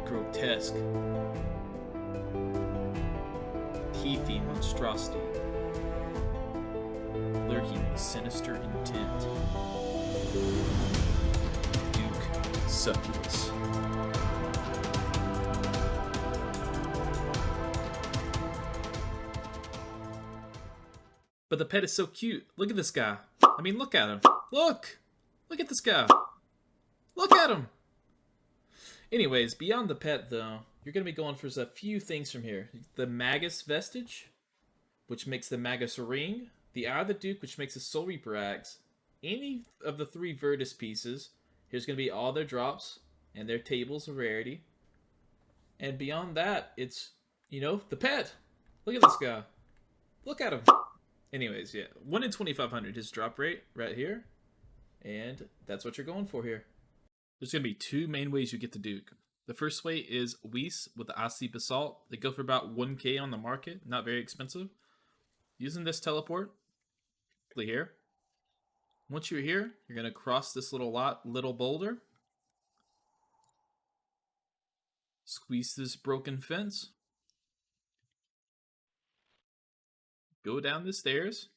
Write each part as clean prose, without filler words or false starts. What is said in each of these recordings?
grotesque, teethy monstrosity, lurking with sinister intent. Duke Sucellus. But the pet is so cute. Look at this guy. I mean, look at him. Look! Look at this guy. Look at him! Anyways, beyond the pet, though, you're going to be going for a few things from here. The Magus Vestige, which makes the Magus Ring. The Eye of the Duke, which makes the Soul Reaper Axe. Any of the 3 Virtus pieces. Here's going to be all their drops and their tables of rarity. And beyond that, it's, the pet. Look at this guy. Look at him. Anyways, yeah. 1 in 2,500, his drop rate right here. And that's what you're going for here. There's going to be 2 main ways you get the Duke. The first way is Weiss with the Icy Basalt. They go for about 1k on the market. Not very expensive. Using this teleport. Here. Once you're here, you're going to cross this little boulder. Squeeze this broken fence. Go down the stairs.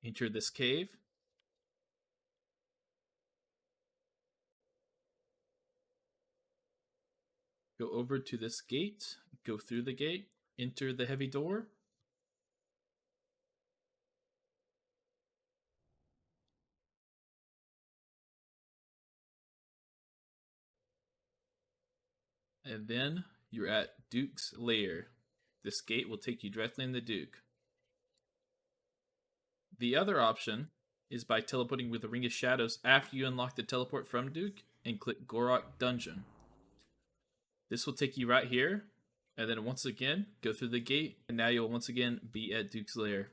Enter this cave. Go over to this gate. Go through the gate. Enter the heavy door. And then you're at Duke's lair. This gate will take you directly in the Duke. The other option is by teleporting with the Ring of Shadows after you unlock the teleport from Duke and click Gorok Dungeon. This will take you right here, and then once again, go through the gate, and now you'll once again be at Duke's lair.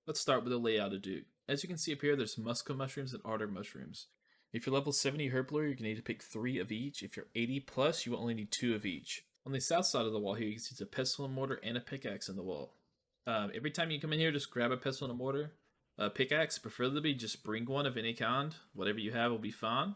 Let's start with the layout of Duke. As you can see up here, there's Musco Mushrooms and Ardor Mushrooms. If you're level 70 Herblore, you're going to need to pick 3 of each. If you're 80 plus, you will only need 2 of each. On the south side of the wall here, you can see it's a pestle and mortar and a pickaxe in the wall. Every time you come in here, just grab a pestle and a mortar. Pickaxe, preferably just bring one of any kind. Whatever you have will be fine.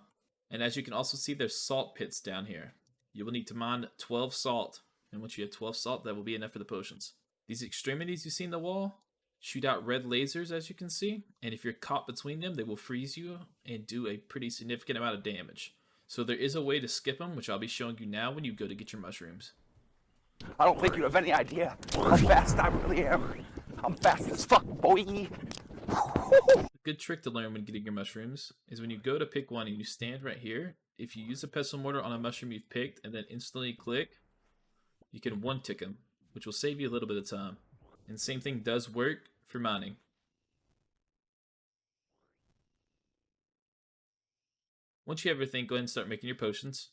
And as you can also see, there's salt pits down here. You will need to mine 12 salt. And once you have 12 salt, that will be enough for the potions. These extremities you see in the wall shoot out red lasers, as you can see. And if you're caught between them, they will freeze you and do a pretty significant amount of damage. So there is a way to skip them, which I'll be showing you now when you go to get your mushrooms. I don't think you have any idea how fast I really am. I'm fast as fuck, boy. A good trick to learn when getting your mushrooms is when you go to pick one and you stand right here, if you use a pestle mortar on a mushroom you've picked and then instantly click, you can one-tick them, which will save you a little bit of time. And same thing does work for mining. Once you have everything, go ahead and start making your potions.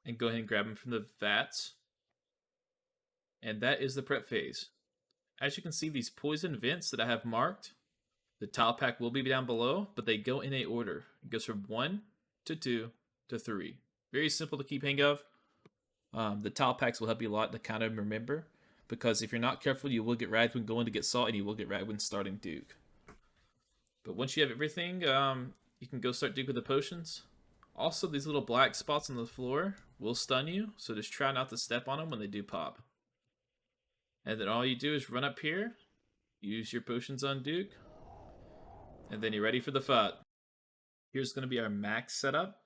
And go ahead and grab them from the vats. And that is the prep phase. As you can see, these poison vents that I have marked, the tile pack will be down below, but they go in a order. It goes from 1 to 2 to 3. Very simple to keep hang of. The tile packs will help you a lot to kind of remember, because if you're not careful, you will get ragged when going to get salt, and you will get ragged when starting Duke. But once you have everything, you can go start Duke with the potions. Also, these little black spots on the floor will stun you, so just try not to step on them when they do pop. And then all you do is run up here, use your potions on Duke, and then you're ready for the fight. Here's going to be our max setup.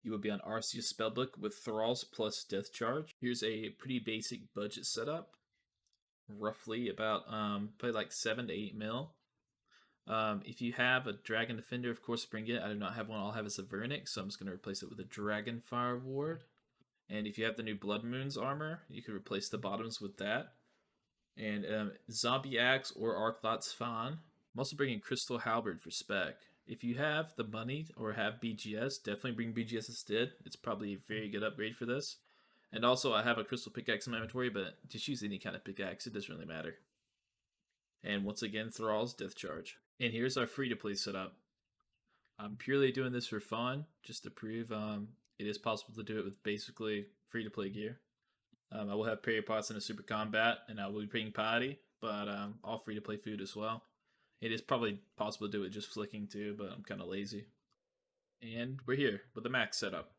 You will be on Arceus Spellbook with Thralls plus Death Charge. Here's a pretty basic budget setup. Roughly about probably like 7 to 8 mil. If you have a Dragon Defender, of course, bring it. I do not have one. All I have is a Vernix, so I'm just going to replace it with a Dragon Fire Ward. And if you have the new Blood Moons armor, you can replace the bottoms with that. And Zombie Axe or Arclot's fine. I'm also bringing Crystal Halberd for spec. If you have the money or have BGS, definitely bring BGS instead. It's probably a very good upgrade for this. And also, I have a Crystal Pickaxe in my inventory, but just use any kind of pickaxe. It doesn't really matter. And once again, Thrall's Death Charge. And here's our free-to-play setup. I'm purely doing this for fun, just to prove it is possible to do it with basically free-to-play gear. I will have parry pots and a super combat, and I will be playing party, but all free-to-play food as well. It is probably possible to do it just flicking too, but I'm kind of lazy. And we're here with the max setup.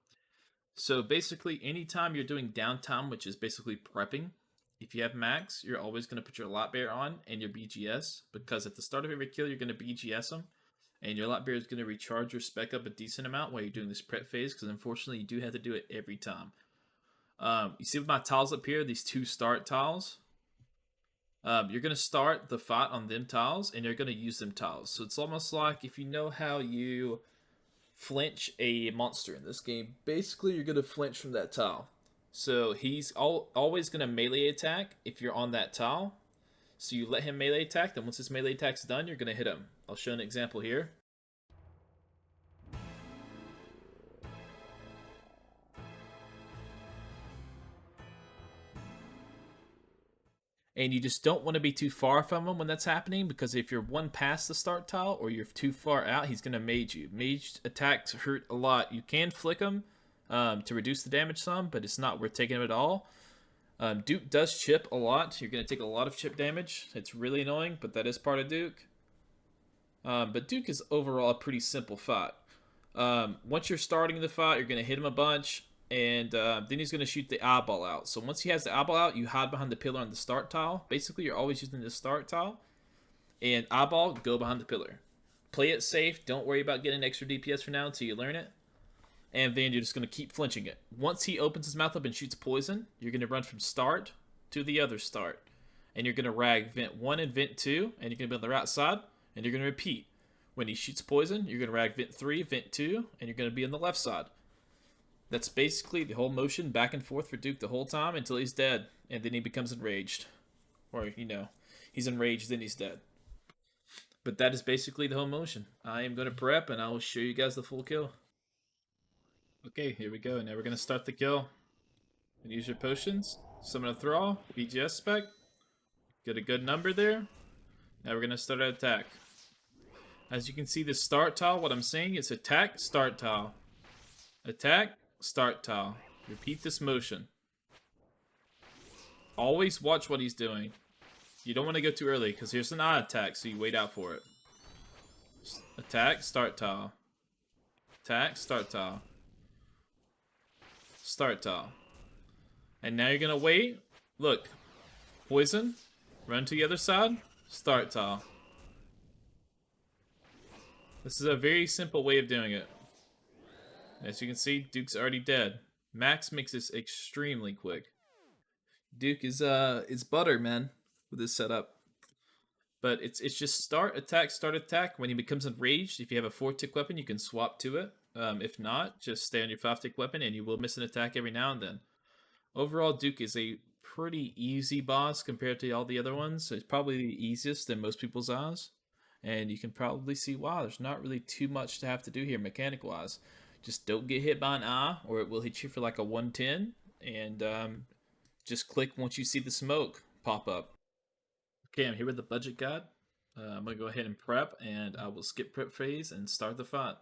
So basically, anytime you're doing downtime, which is basically prepping, if you have max, you're always going to put your lot bear on and your BGS, because at the start of every kill, you're going to BGS them, and your lot bear is going to recharge your spec up a decent amount while you're doing this prep phase, because unfortunately, you do have to do it every time. You see with my tiles up here, these 2 start tiles. You're going to start the fight on them tiles, and you're going to use them tiles. So it's almost like if you know how you flinch a monster in this game, basically you're going to flinch from that tile. So he's always going to melee attack if you're on that tile. So you let him melee attack, then once his melee attack's done, you're going to hit him. I'll show an example here. And you just don't want to be too far from him when that's happening, because if you're one past the start tile or you're too far out, he's going to mage you. Mage attacks hurt a lot. You can flick him to reduce the damage some, but it's not worth taking him at all. Duke does chip a lot. You're going to take a lot of chip damage. It's really annoying, but that is part of Duke. But Duke is overall a pretty simple fight. Once you're starting the fight, you're going to hit him a bunch, and then he's going to shoot the eyeball out. So once he has the eyeball out, you hide behind the pillar on the start tile. Basically, you're always using the start tile. And eyeball, go behind the pillar. Play it safe. Don't worry about getting extra DPS for now until you learn it. And then you're just going to keep flinching it. Once he opens his mouth up and shoots poison, you're going to run from start to the other start. And you're going to rag vent 1 and vent 2, and you're going to be on the right side, and you're going to repeat. When he shoots poison, you're going to rag vent 3, vent 2, and you're going to be on the left side. That's basically the whole motion back and forth for Duke the whole time until he's dead, and then he becomes enraged. Or, he's enraged, then he's dead. But that is basically the whole motion. I am going to prep, and I will show you guys the full kill. Okay, here we go. Now we're going to start the kill. And use your potions. Summon a Thrall. BGS spec. Get a good number there. Now we're going to start our attack. As you can see, the start tile, what I'm saying is attack, start tile. Attack, start tile. Repeat this motion. Always watch what he's doing. You don't want to go too early, because here's an eye attack, so you wait out for it. Attack, start tile. Attack, start tile. Start tile. And now you're going to wait. Look. Poison. Run to the other side. Start tile. This is a very simple way of doing it. As you can see, Duke's already dead. Max makes this extremely quick. Duke is butter, man, with this setup. But it's just start attack. When he becomes enraged, if you have a 4-tick weapon, you can swap to it. If not, just stay on your 5-tick weapon, and you will miss an attack every now and then. Overall, Duke is a pretty easy boss compared to all the other ones. It's probably the easiest in most people's eyes. And you can probably see why. There's not really too much to have to do here mechanic-wise. Just don't get hit by an eye, or it will hit you for like a 110. And just click once you see the smoke pop up. Okay, I'm here with the budget guide. I'm going to go ahead and prep, and I will skip prep phase and start the fight.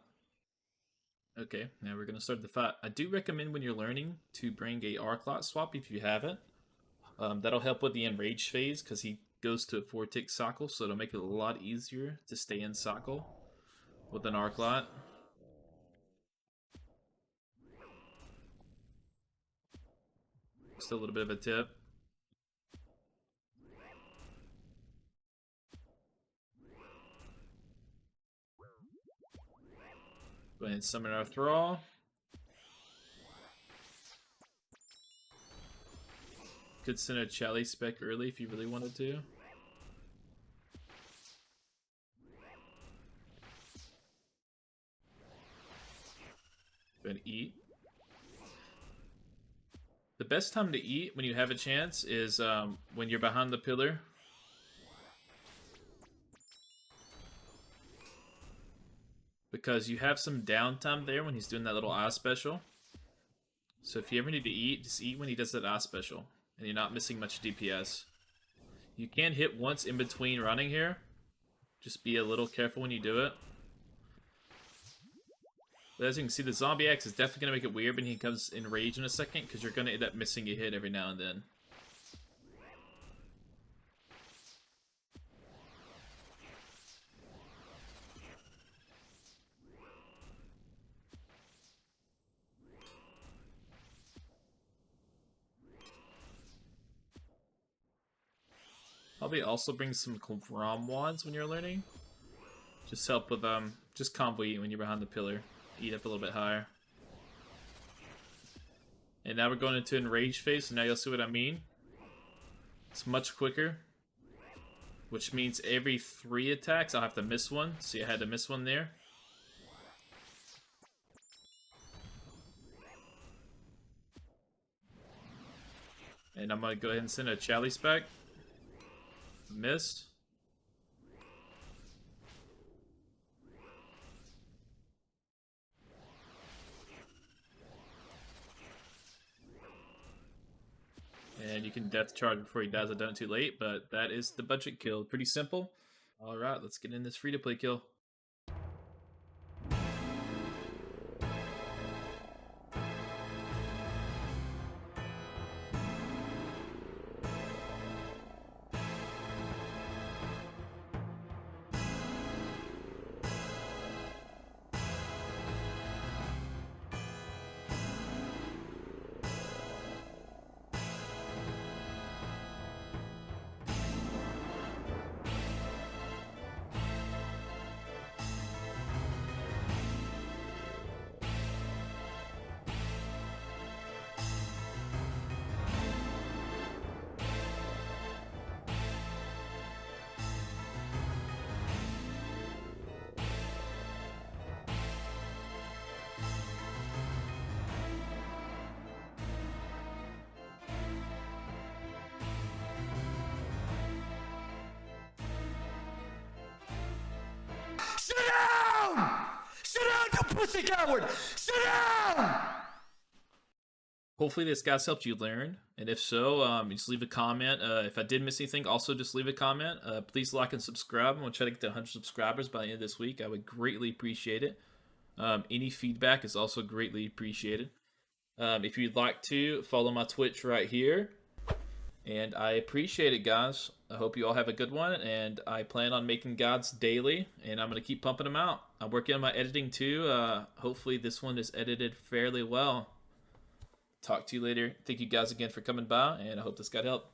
Okay, now we're going to start the fight. I do recommend when you're learning to bring a arc lot swap if you haven't. That'll help with the enraged phase, because he goes to a 4-tick cycle, so it'll make it a lot easier to stay in cycle with an arc lot. Just a little bit of a tip. Go ahead and summon our Thrall. Could send a Chally spec early if you really wanted to. Go ahead and eat. The best time to eat when you have a chance is when you're behind the pillar. Because you have some downtime there when he's doing that little eye special. So if you ever need to eat, just eat when he does that eye special. And you're not missing much DPS. You can hit once in between running here. Just be a little careful when you do it. But as you can see, the zombie axe is definitely going to make it weird when he comes in rage in a second, because you're going to end up missing a hit every now and then. Probably also bring some Rom wands when you're learning. Just help with just combo eat when you're behind the pillar. Eat up a little bit higher. And now we're going into enraged phase, so now you'll see what I mean. It's much quicker. Which means every 3 attacks I'll have to miss one. See, I had to miss one there. And I'm gonna go ahead and send a Chalice back. Missed. And you can death charge before he dies. I've done it too late, but that is the budget kill. Pretty simple. Alright, let's get in this free-to-play kill. Sit down! Sit down, you pussy coward! Sit down! Hopefully this guys helped you learn, and if so, just leave a comment. If I did miss anything, also just leave a comment. Please like and subscribe. I'm going to try to get to 100 subscribers by the end of this week. I would greatly appreciate it. Any feedback is also greatly appreciated. If you'd like to, follow my Twitch right here. And I appreciate it, guys. I hope you all have a good one, and I plan on making gods daily, and I'm going to keep pumping them out. I'm working on my editing too. Hopefully this one is edited fairly well. Talk to you later. Thank you guys again for coming by, and I hope this got help.